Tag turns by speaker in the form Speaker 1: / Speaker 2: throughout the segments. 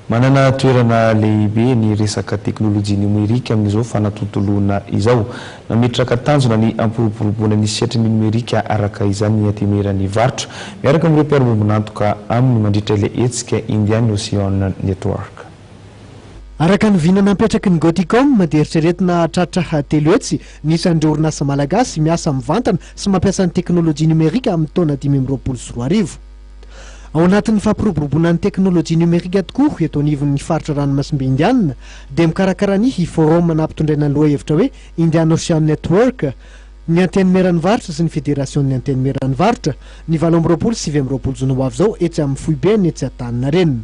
Speaker 1: Manana toerana lehibe ny resaka teknolojia numerika amin'izao fanatontoloana izao. Nametraka tanjona ny ampiroboroboana ny sehatry ny numerika araka izany ny atemeran'ny varotra. Miaraka amin'ireo mpiara-miombonantoka amin'ny mandritra ilay hetsika Indian Ocean Network.
Speaker 2: Araka ny vinana napetraky ny Goticom dia eritreretina tratra telo hetsy nisandreo orinasa malagasy miasa mivantana sy mampiasa ny teknolojia numerika amin'ny taona 2024. Ao anatin'ny fampiroboroboana ny teknolojia numerika tokoa eto anivon'ny faritra ranomasimbe Indiana dia mikarakara ny forum nampitondraina ny lohahevitra hoe Indian Ocean Network, ny anteny meran'ny varotra sy ny federasion'ny anteny meran'ny varotra ny 2024 jona ho avy zao etsy amin'ny Foibe ny etsy Antaninarenina.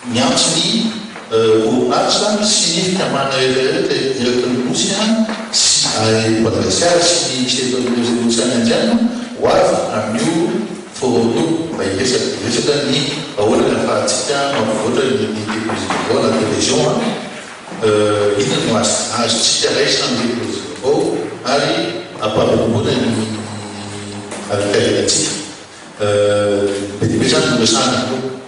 Speaker 3: Miantso ny orinasa sy ny fikamana elektronika sy Madagasikara sy ny Ocean Indiana ho avy amin'io forum mba hiresaka ny ahoana ahafahantsika mampivoatra ny teknolojia vaovao na télévision inona no azontsika raisina amin'ny teknolojia vaovao ary ampampiboana ny alitarenantsika. Be dia be zany no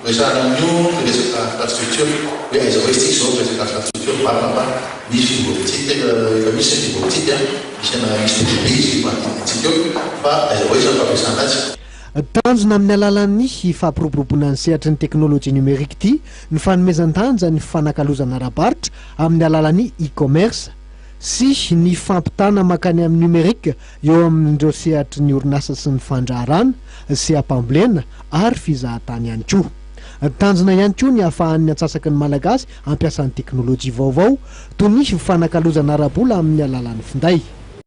Speaker 3: resahana amin'io resaka infrastructure hoe aiza hoe isika zao resaka infrastructure marina misy fivoatsika efa misy fivoatsika misy bebe izy manodidintsika eo fa aiza hoe izy fampiasana azy.
Speaker 2: Tanjona amin'ny alalan'ny fampiroboroboana ny sehatry ny teknolojia numerika ity ny fanomezan-danja ny fanakalozana ara-barotra amin'ny alalan'ny e-commerce sy ny fampitana makany amin'ny numerika eo amin'ireo sehatry ny orinasa sy ny fandraharana sy ampambolena ary fizahatany ihany koa. Tanjona ihany koa ny ahafahan'ny antsasaky ny malagasy ampiasan'ny teknolojia vaovao toy ny fanakalozana ara-bola amin'ny alalan'ny finday.